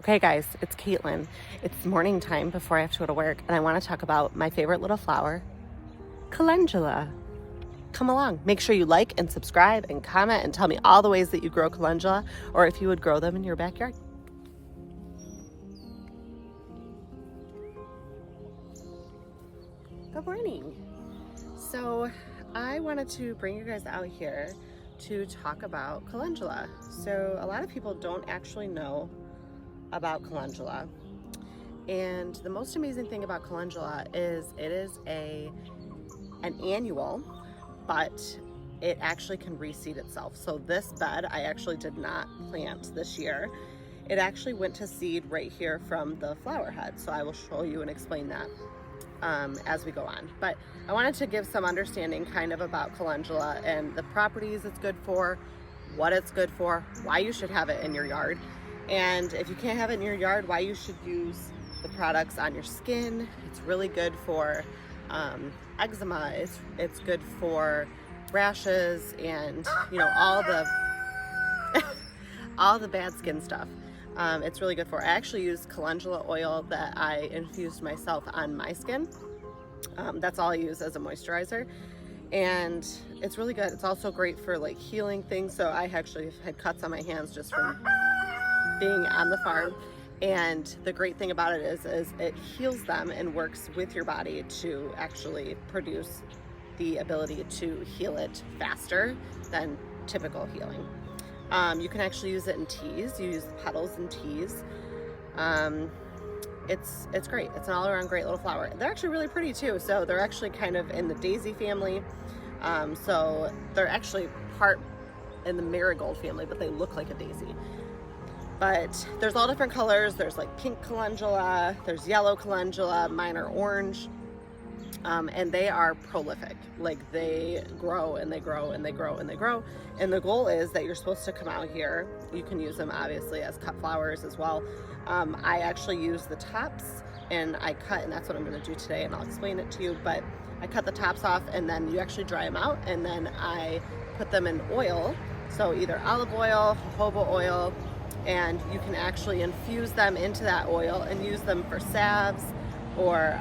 Okay guys, it's Caitlin. It's morning time before I have to go to work and I want to talk about my favorite little flower, calendula. Come along. Make sure you like and subscribe and comment and tell me all the ways that you grow calendula or if you would grow them in your backyard. Good morning. So I wanted to bring you guys out here to talk about calendula. So a lot of people don't actually know about calendula, and the most amazing thing about calendula is it is an annual, but it actually can reseed itself. So this bed I actually did not plant this year. It actually went to seed right here from the flower head, so I will show you and explain that as we go on. But I wanted to give some understanding kind of about calendula and the properties it's good for, what it's good for, why you should have it in your yard. And if you can't have it in your yard, why you should use the products on your skin. It's really good for eczema. It's good for rashes and all the all the bad skin stuff. It's really good for. I actually use calendula oil that I infused myself on my skin. That's all I use as a moisturizer, and it's really good. It's also great for like healing things. So I actually had cuts on my hands just from being on the farm, and the great thing about it is it heals them and works with your body to actually produce the ability to heal it faster than typical healing. You can actually use it in teas. You use the petals in teas. It's great. It's an all-around great little flower. They're actually really pretty too. So they're actually kind of in the daisy family. So they're actually part in the marigold family, but they look like a daisy. But there's all different colors. There's like pink calendula, there's yellow calendula, mine are orange, and they are prolific. Like they grow and they grow and they grow and they grow. And the goal is that you're supposed to come out here. You can use them obviously as cut flowers as well. I actually use the tops and I cut, and that's what I'm going to do today, and I'll explain it to you. But I cut the tops off and then you actually dry them out, and then I put them in oil. So either olive oil, jojoba oil, and you can actually infuse them into that oil and use them for salves or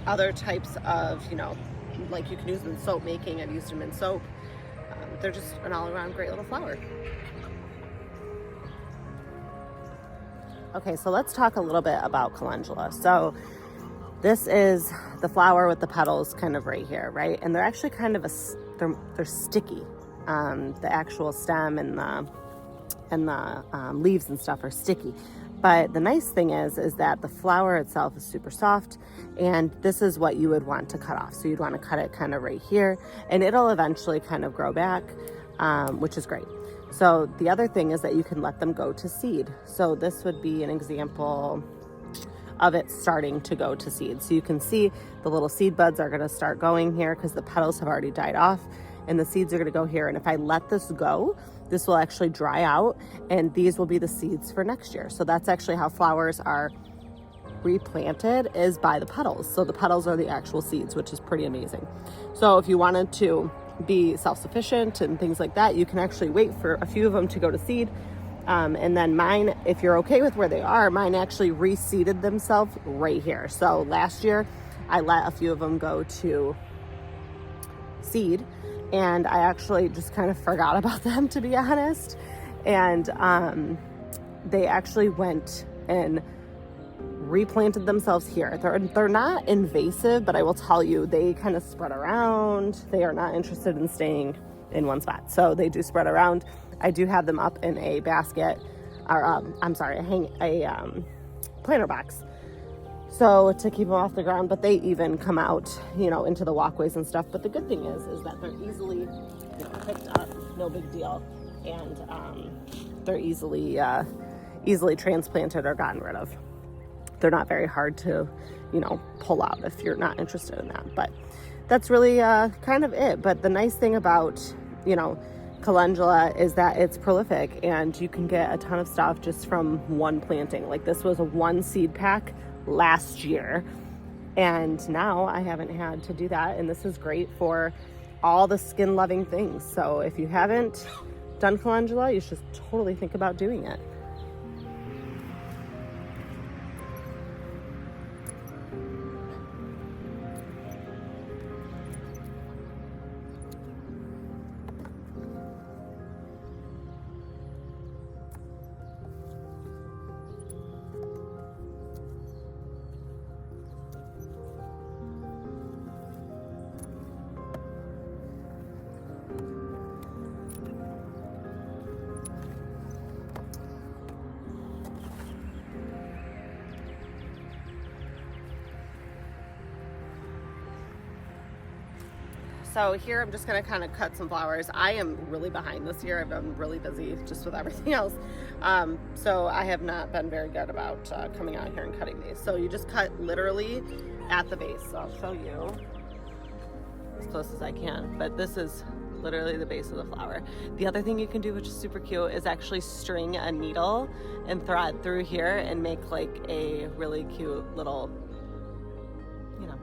other types of, like you can use them in soap making. I've used them in soap. They're just an all-around great little flower. Okay, so let's talk a little bit about calendula. So this is the flower with the petals kind of right here, right? And they're actually kind of they're sticky. The actual stem and the leaves and stuff are sticky. But the nice thing is that the flower itself is super soft, and this is what you would want to cut off. So you'd want to cut it kind of right here, and it'll eventually kind of grow back, which is great. So the other thing is that you can let them go to seed. So this would be an example of it starting to go to seed. So you can see the little seed buds are going to start going here because the petals have already died off, and the seeds are going to go here. And if I let this go, this will actually dry out, and these will be the seeds for next year. So that's actually how flowers are replanted, is by the petals. So the petals are the actual seeds, which is pretty amazing. So if you wanted to be self-sufficient and things like that, you can actually wait for a few of them to go to seed. And then mine, if you're okay with where they are, mine actually reseeded themselves right here. So last year I let a few of them go to seed, and I actually just kind of forgot about them, to be honest. And they actually went and replanted themselves here. They're not invasive, but I will tell you, they kind of spread around. They are not interested in staying in one spot. So they do spread around. I do have them up in a basket, or a planter box. So to keep them off the ground, but they even come out, into the walkways and stuff. But the good thing is that they're easily picked up, no big deal, and they're easily transplanted or gotten rid of. They're not very hard to, pull out if you're not interested in that. But that's really kind of it. But the nice thing about, calendula is that it's prolific, and you can get a ton of stuff just from one planting. Like this was a 1 seed pack last year, and now I haven't had to do that, and this is great for all the skin loving things. So if you haven't done calendula, you should totally think about doing it. So here I'm just gonna kind of cut some flowers. I am really behind this year. I've been really busy just with everything else. So I have not been very good about coming out here and cutting these. So you just cut literally at the base. So I'll show you as close as I can, but this is literally the base of the flower. The other thing you can do, which is super cute, is actually string a needle and thread through here and make like a really cute little, you know,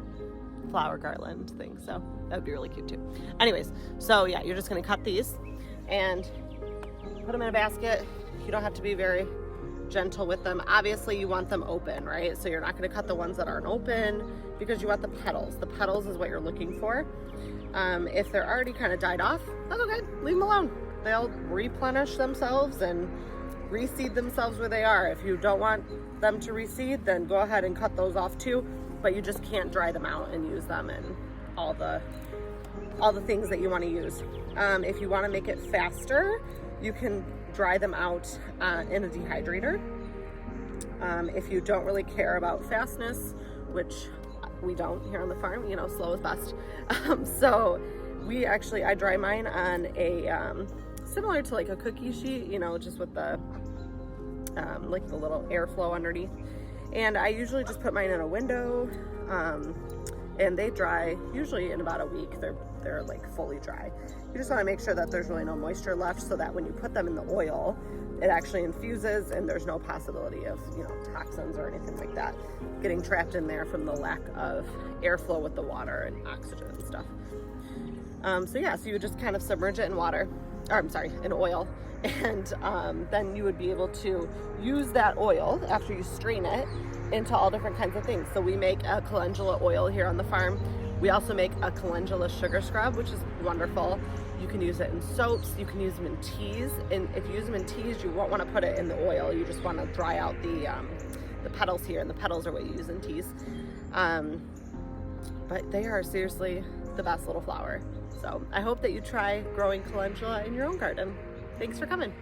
flower garland thing. So that would be really cute too. Anyways, so yeah, you're just gonna cut these and put them in a basket. You don't have to be very gentle with them. Obviously you want them open, right? So you're not gonna cut the ones that aren't open because you want the petals. The petals is what you're looking for. If they're already kind of died off, that's okay, leave them alone. They'll replenish themselves and reseed themselves where they are. If you don't want them to reseed, then go ahead and cut those off too, but you just can't dry them out and use them in all the things that you want to use. If you want to make it faster, you can dry them out in a dehydrator. If you don't really care about fastness, which we don't here on the farm, you know, slow is best. So I dry mine on a similar to like a cookie sheet, you know, just with the like the little airflow underneath. And I usually just put mine in a window, and they dry usually in about a week. They're like fully dry. You just want to make sure that there's really no moisture left, so that when you put them in the oil, it actually infuses and there's no possibility of, you know, toxins or anything like that getting trapped in there from the lack of airflow with the water and oxygen and stuff. So yeah, so you would just kind of submerge it in water, or I'm sorry, in oil, and then you would be able to use that oil after you strain it into all different kinds of things. So we make a calendula oil here on the farm. We also make a calendula sugar scrub, which is wonderful. You can use it in soaps, you can use them in teas, and if you use them in teas, you won't want to put it in the oil. You just want to dry out the petals here, and the petals are what you use in teas. But they are seriously the best little flower. So I hope that you try growing calendula in your own garden. Thanks for coming.